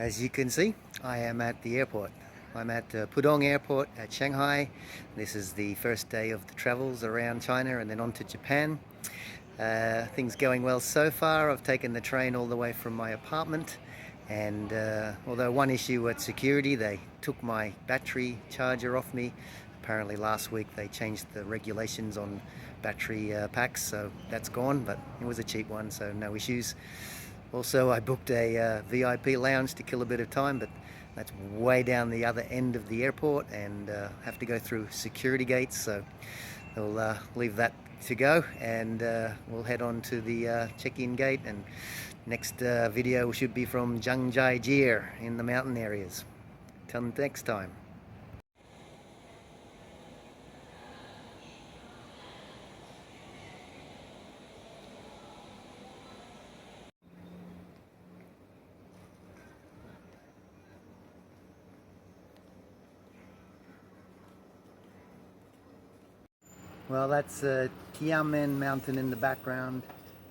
As you can see, I am at the airport. I'm at Pudong Airport at Shanghai. This is the first day of the travels around China and then on to Japan. Things going well so far. I've taken the train all the way from my apartment, and although one issue at security, they took my battery charger off me. Apparently last week they changed the regulations on battery packs, so that's gone, but it was a cheap one, so no issues. Also, I booked a VIP lounge to kill a bit of time, but that's way down the other end of the airport and have to go through security gates, so we'll leave that to go, and we'll head on to the check-in gate. And next video should be from Zhangjiajie in the mountain areas. Till next time. Well, that's Tianmen Mountain in the background.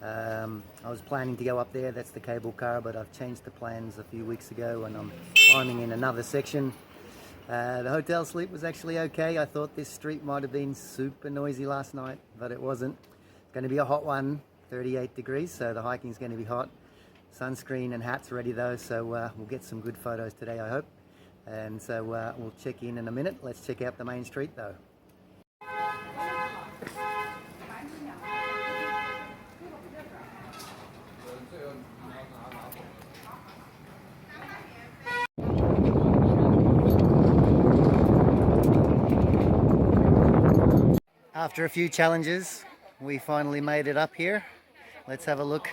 I was planning to go up there, that's the cable car, but I've changed the plans a few weeks ago and I'm climbing in another section. The hotel sleep was actually okay. I thought this street might have been super noisy last night, but it wasn't. It's going to be a hot one, 38 degrees, so the hiking's going to be hot. Sunscreen and hats ready though, so we'll get some good photos today, I hope. And so we'll check in a minute. Let's check out the main street though. After a few challenges, we finally made it up here. Let's have a look.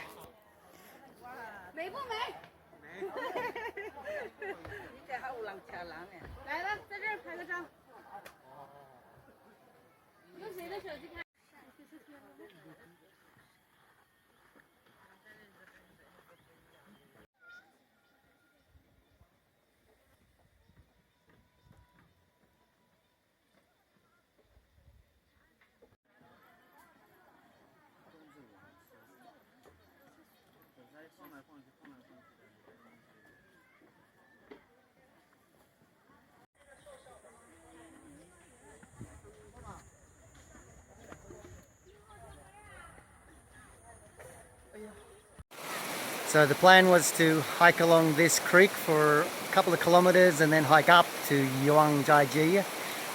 So the plan was to hike along this creek for a couple of kilometers and then hike up to Zhangjiajie,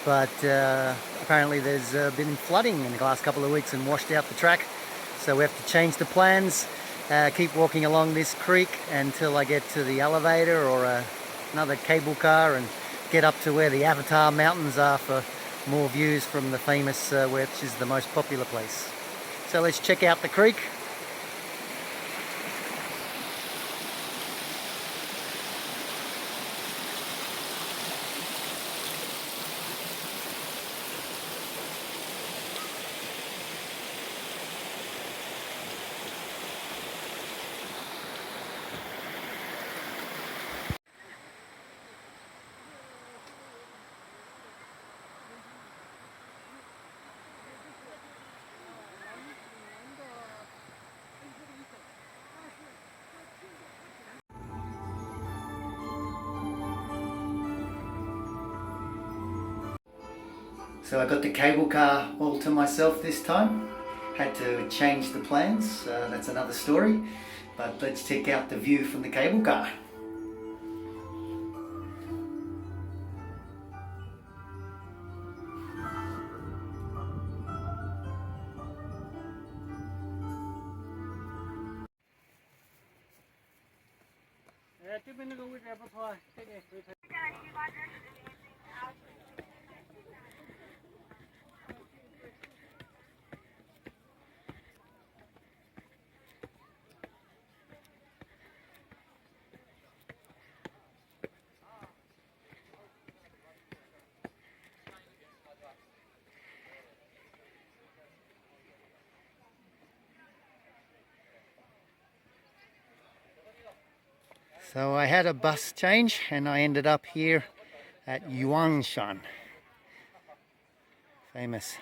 but apparently there's been flooding in the last couple of weeks and washed out the track, so we have to change the plans. Keep walking along this creek until I get to the elevator or another cable car and get up to where the Avatar Mountains are for more views from the famous, which is the most popular place. So let's check out the creek. So I got the cable car all to myself this time. Had to change the plans, that's another story. But let's check out the view from the cable car. So I had a bus change and I ended up here at Yuanshan. Famous.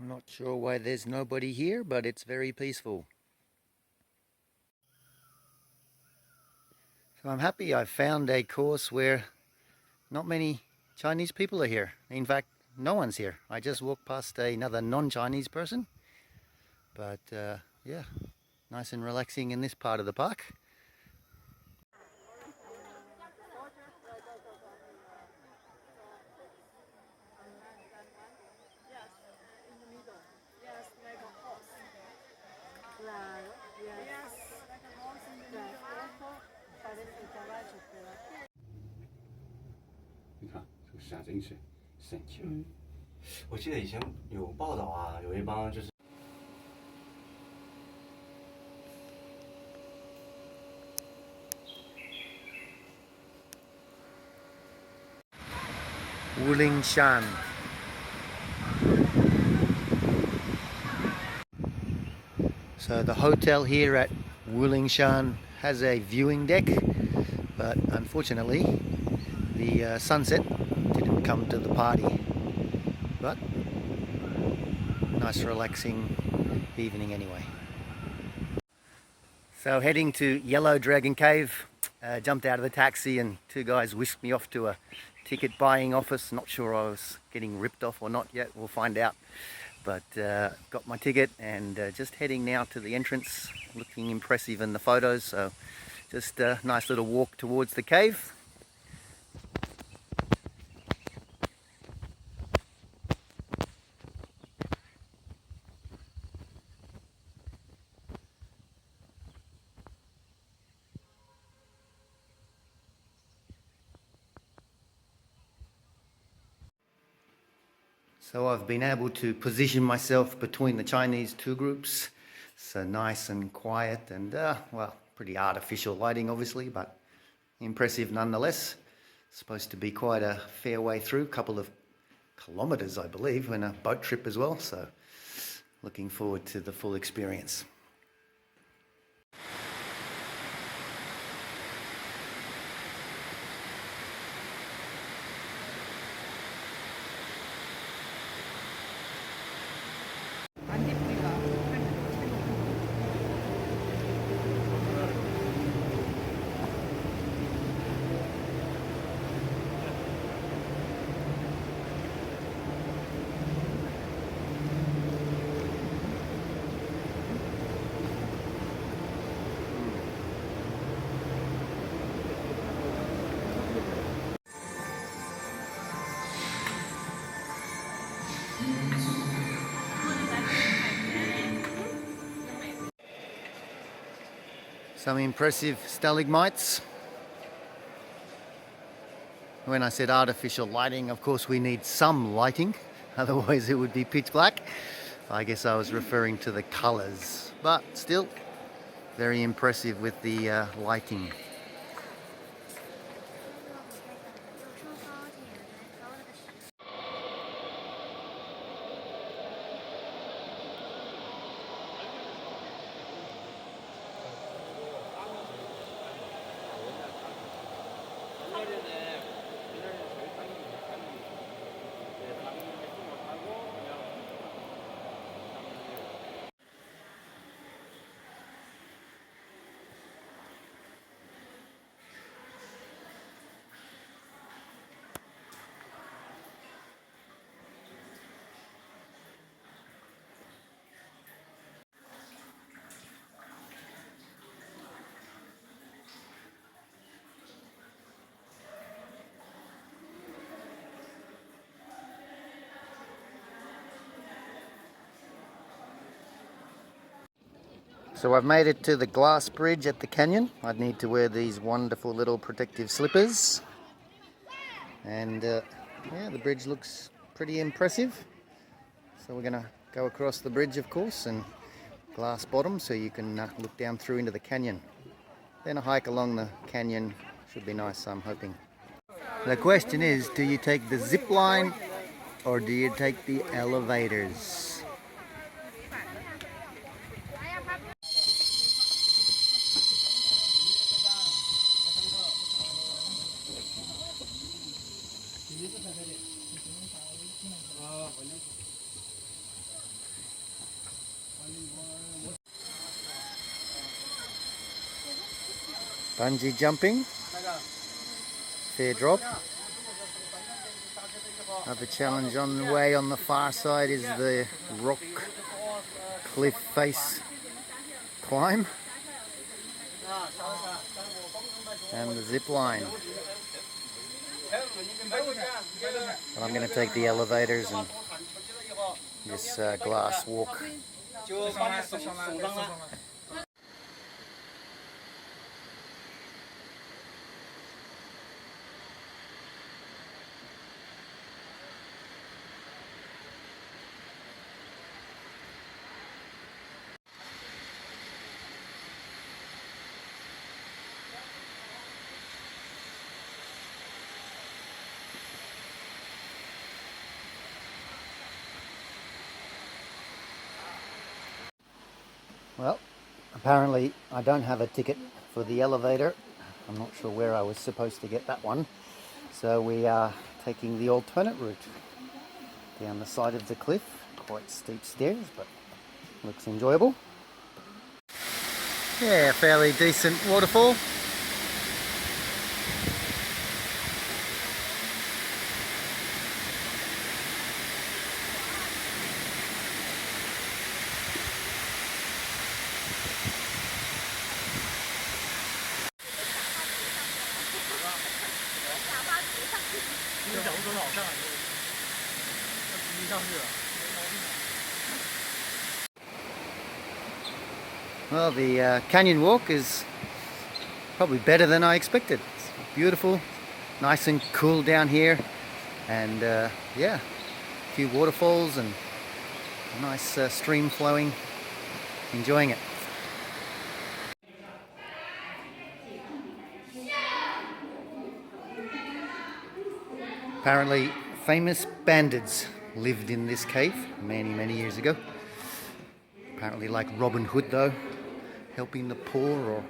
I'm not sure why there's nobody here, but it's very peaceful. So I'm happy I found a course where not many Chinese people are here. In fact, no one's here. I just walked past another non-Chinese person. But yeah, nice and relaxing in this part of the park. Wulingshan. So the hotel here at Wulingshan has a viewing deck, but unfortunately the sunset didn't come to the party. But nice relaxing evening anyway. So heading to Yellow Dragon Cave, jumped out of the taxi and two guys whisked me off to a ticket buying office. Not sure I was getting ripped off or not yet, we'll find out. But got my ticket and just heading now to the entrance, looking impressive in the photos. So just a nice little walk towards the cave. So I've been able to position myself between the Chinese two groups. So nice and quiet and, well, pretty artificial lighting obviously, but impressive nonetheless. Supposed to be quite a fair way through, couple of kilometres I believe, and a boat trip as well. So looking forward to the full experience. Some impressive stalagmites. When I said artificial lighting, of course we need some lighting, otherwise it would be pitch black. I guess I was referring to the colours, but still very impressive with the lighting. So I've made it to the glass bridge at the canyon. I'd need to wear these wonderful little protective slippers. And yeah, the bridge looks pretty impressive. So we're going to go across the bridge, of course, and glass bottom so you can look down through into the canyon. Then a hike along the canyon should be nice, I'm hoping. The question is, do you take the zip line or do you take the elevators? Bungee jumping, fair drop. Another challenge on the way on the far side is the rock cliff face climb and the zip line. But I'm going to take the elevators and this glass walk. Well, apparently I don't have a ticket for the elevator. I'm not sure where I was supposed to get that one. So we are taking the alternate route down the side of the cliff. Quite steep stairs, but looks enjoyable. Yeah, fairly decent waterfall. Well, the canyon walk is probably better than I expected. It's beautiful, nice and cool down here, and yeah, a few waterfalls and a nice stream flowing. Enjoying it. Apparently famous bandits lived in this cave many years ago. Apparently like Robin Hood though, helping the poor, or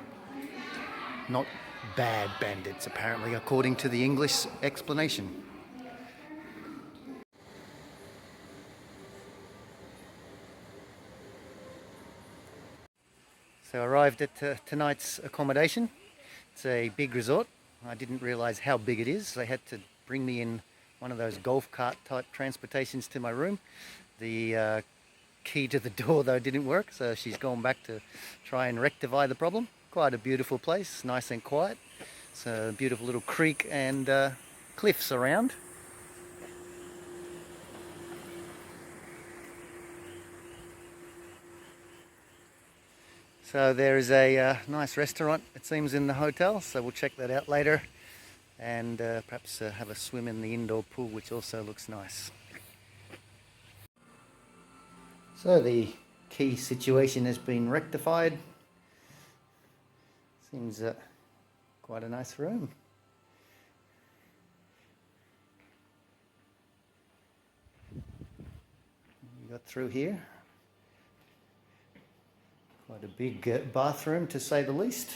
not bad bandits apparently, according to the English explanation. So I arrived at tonight's accommodation. It's a big resort. I didn't realise how big it is. They had to bring me in one of those golf cart type transportations to my room. The key to the door though didn't work, so she's gone back to try and rectify the problem. Quite a beautiful place, nice and quiet. It's a beautiful little creek and cliffs around. So there is a nice restaurant, it seems, in the hotel, so we'll check that out later, and perhaps have a swim in the indoor pool, which also looks nice. So the key situation has been rectified. Seems quite a nice room. We got through here. Quite a big bathroom, to say the least.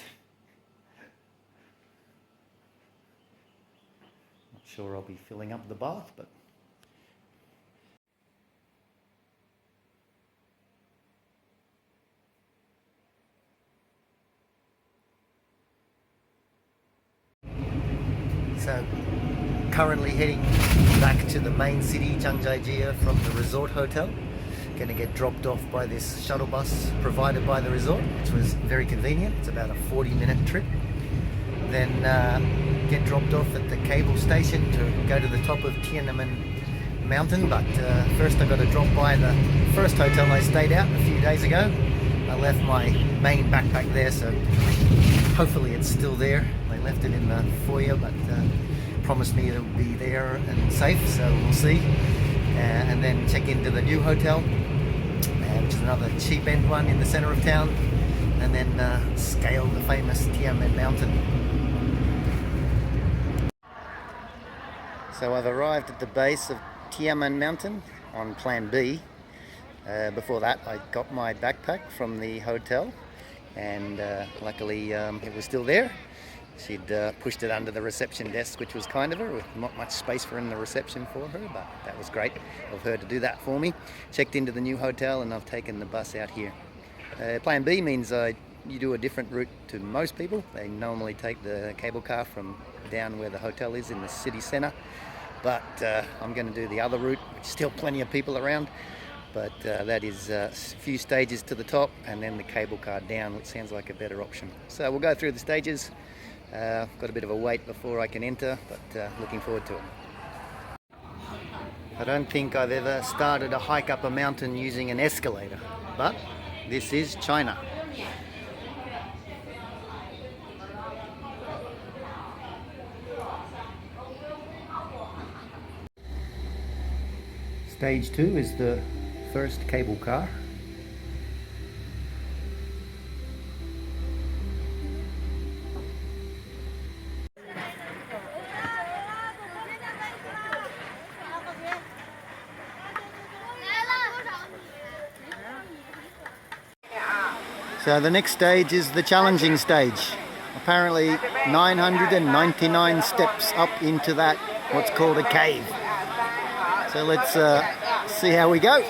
Not sure I'll be filling up the bath, but so currently heading back to the main city, Zhangjiajie, from the resort hotel. Going to get dropped off by this shuttle bus provided by the resort, which was very convenient. It's about a 40-minute trip. Then get dropped off at the cable station to go to the top of Tiananmen Mountain. But first I've got to drop by the first hotel I stayed at a few days ago. I left my main backpack there, so hopefully it's still there. They left it in the foyer, but promised me it would be there and safe, so we'll see. And then check into the new hotel, which is another cheap end one in the center of town, and then scale the famous Tiananmen Mountain. So I've arrived at the base of Tiananmen Mountain on plan B. Before that I got my backpack from the hotel, and luckily it was still there. She'd pushed it under the reception desk, which was kind of her, with not much space for in the reception for her, but that was great of her to do that for me. Checked into the new hotel and I've taken the bus out here. Plan B means I you do a different route to most people. They normally take the cable car from down where the hotel is in the city centre, but I'm going to do the other route, which is still plenty of people around, but that is a few stages to the top and then the cable car down, which sounds like a better option. So we'll go through the stages. Got a bit of a wait before I can enter, but looking forward to it. I don't think I've ever started a hike up a mountain using an escalator, but this is China. Stage 2 is the first cable car. So the next stage is the challenging stage. Apparently 999 steps up into that, what's called a cave. So let's see how we go.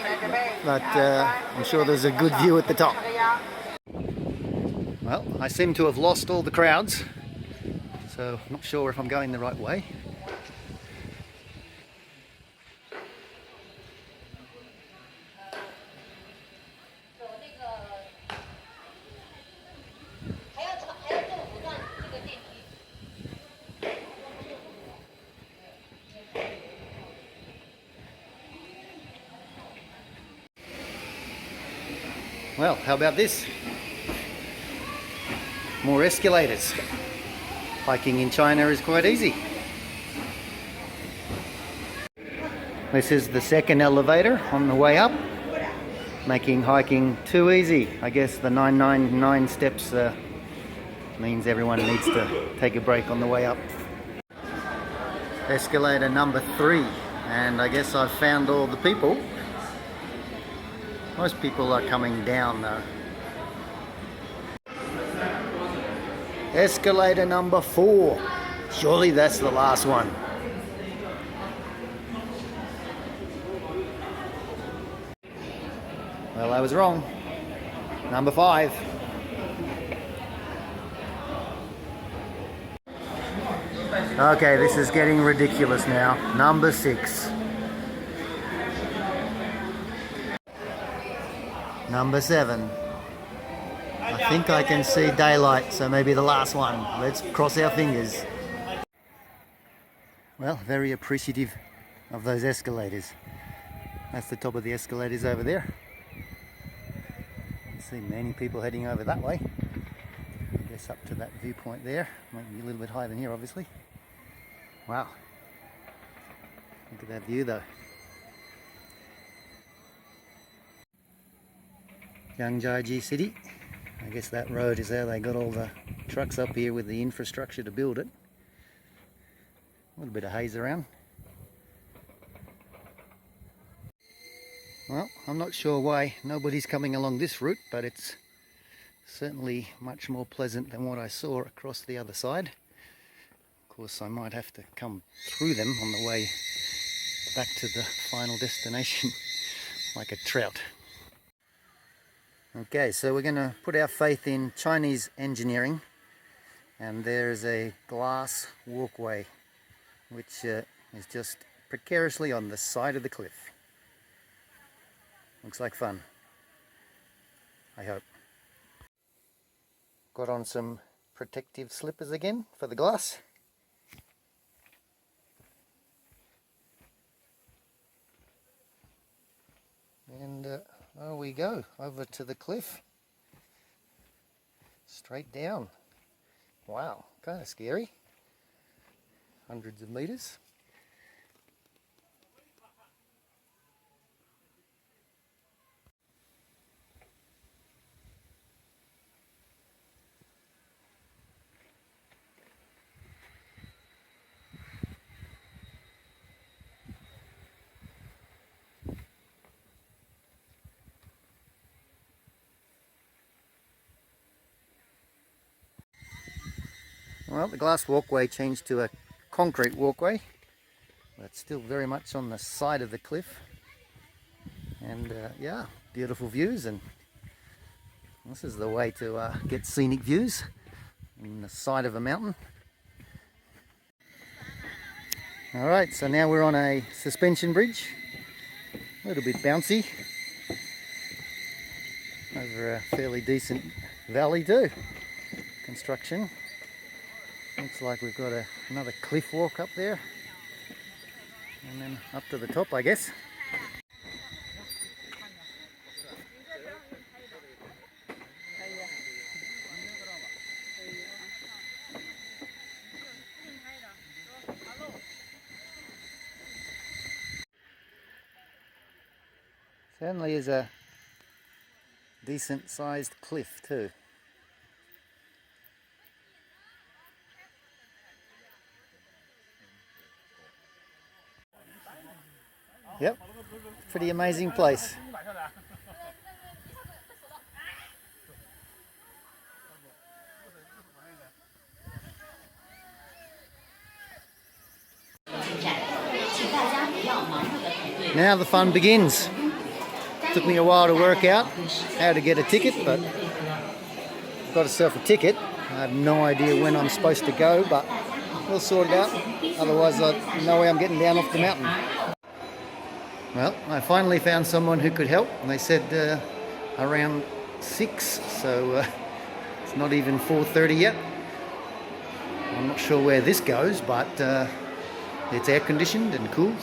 But I'm sure there's a good view at the top. Well, I seem to have lost all the crowds, so I'm not sure if I'm going the right way. Well, how about this? More escalators. Hiking in China is quite easy. This is the second elevator on the way up, making hiking too easy. I guess the 999 steps means everyone needs to take a break on the way up. Escalator number 3, and I guess I've found all the people. Most people are coming down though. Escalator number 4. Surely that's the last one. Well, I was wrong. Number 5. Okay, this is getting ridiculous now. Number 6. Number 7. I think I can see daylight, so maybe the last one. Let's cross our fingers. Well, very appreciative of those escalators. That's the top of the escalators over there. I see many people heading over that way. I guess up to that viewpoint there. Might be a little bit higher than here, obviously. Wow. Look at that view though. Yangjiaji City. I guess that road is there. They got all the trucks up here with the infrastructure to build it. A little bit of haze around. Well, I'm not sure why nobody's coming along this route, but it's certainly much more pleasant than what I saw across the other side. Of course, I might have to come through them on the way back to the final destination like a trout. Okay, so we're going to put our faith in Chinese engineering, and there's a glass walkway which is just precariously on the side of the cliff. Looks like fun, I hope. Got on some protective slippers again for the glass. And there we go, over to the cliff. Straight down. Wow, kind of scary. Hundreds of meters. Well, the glass walkway changed to a concrete walkway, but still very much on the side of the cliff. And yeah, beautiful views, and This is the way to get scenic views in the side of a mountain. Alright, so now we're on a suspension bridge, a little bit bouncy, over a fairly decent valley too. Construction. Looks like we've got another cliff walk up there, and then up to the top, I guess. Certainly is a decent sized cliff too. Yep, pretty amazing place. Now the fun begins. Took me a while to work out how to get a ticket, but got myself a ticket. I have no idea when I'm supposed to go, but we'll sort it out. Otherwise, no way I'm getting down off the mountain. Well, I finally found someone who could help, and they said around 6, so it's not even 4:30 yet. I'm not sure where this goes, but it's air conditioned and cool.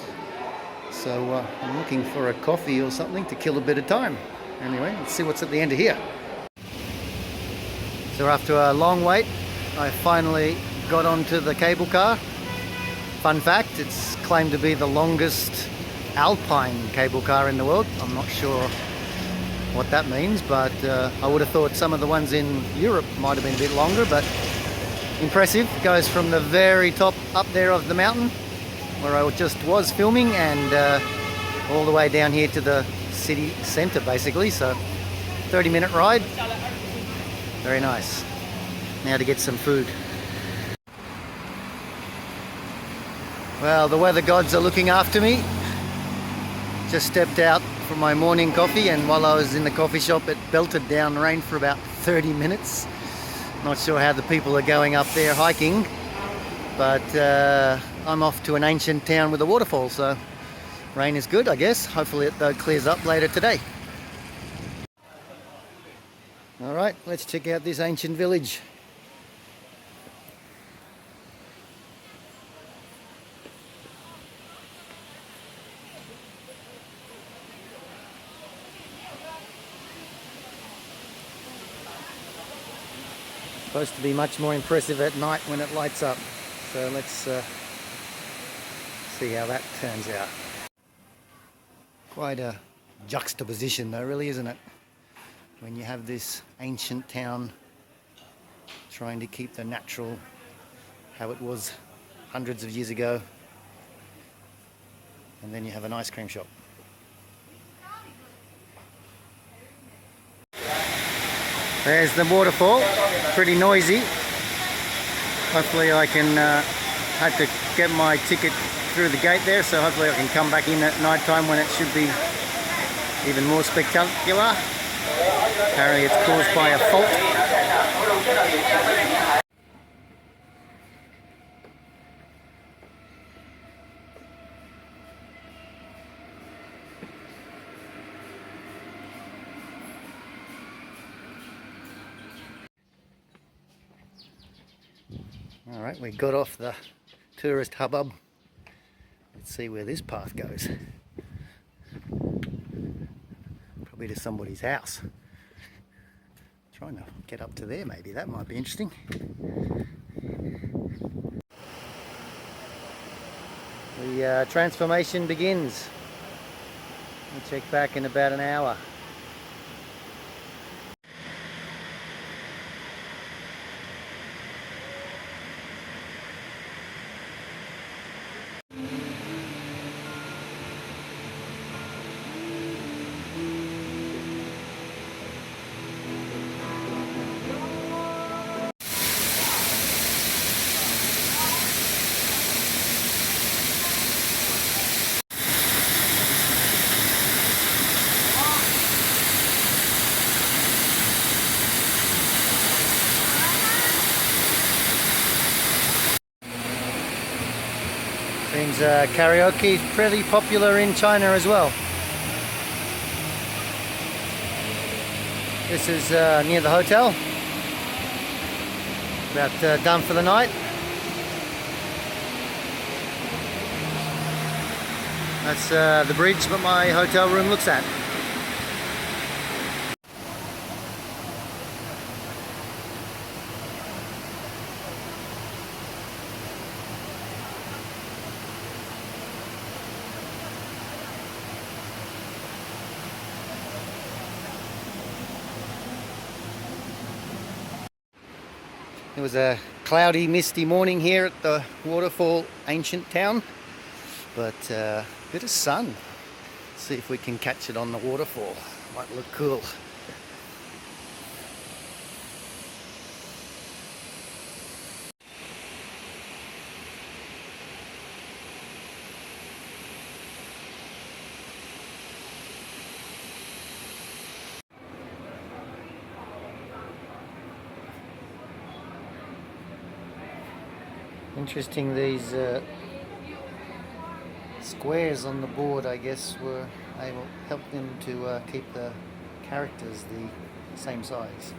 So I'm looking for a coffee or something to kill a bit of time. Anyway, let's see what's at the end of here. So after a long wait, I finally got onto the cable car. Fun fact, it's claimed to be the longest alpine cable car in the world. I'm not sure what that means, but I would have thought some of the ones in Europe might have been a bit longer, but impressive. It goes from the very top up there of the mountain where I just was filming, and all the way down here to the city centre basically. So 30-minute ride. Very nice. Now to get some food. Well, the weather gods are looking after me. Just stepped out for my morning coffee, and while I was in the coffee shop it belted down rain for about 30 minutes. Not sure how the people are going up there hiking, but I'm off to an ancient town with a waterfall, so rain is good, I guess. Hopefully it clears up later today. Alright, let's check out this ancient village. Supposed to be much more impressive at night when it lights up. So let's see how that turns out. Quite a juxtaposition though, really, isn't it? When you have this ancient town trying to keep the natural how it was hundreds of years ago, and then you have an ice cream shop. There's the waterfall, pretty noisy. Hopefully I can, had to get my ticket through the gate there, so hopefully I can come back in at night time when it should be even more spectacular. Apparently it's caused by a fault. Alright, we got off the tourist hubbub. Let's see where this path goes. Probably to somebody's house. Trying to get up to there, maybe that might be interesting. The transformation begins. We'll check back in about an hour. Seems karaoke is pretty popular in China as well. This is near the hotel. About done for the night. That's the bridge that my hotel room looks at. It was a cloudy, misty morning here at the waterfall ancient town, but a bit of sun. See if we can catch it on the waterfall. Might look cool. Interesting, these squares on the board, I guess, were able to help them to keep the characters the same size.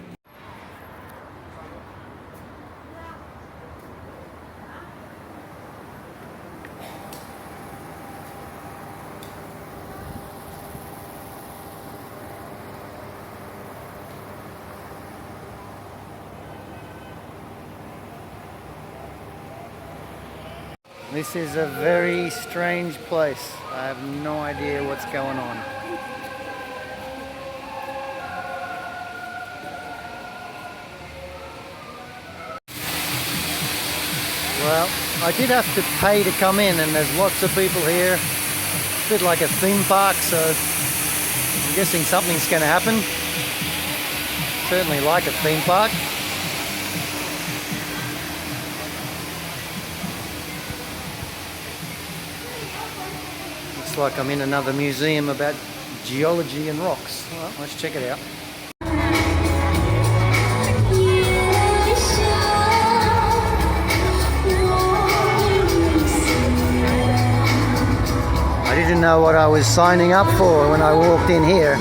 This is a very strange place. I have no idea what's going on. Well, I did have to pay to come in, and there's lots of people here. A bit like a theme park, so I'm guessing something's going to happen. Certainly like a theme park. Looks like I'm in another museum about geology and rocks. Well, let's check it out. I didn't know what I was signing up for when I walked in here.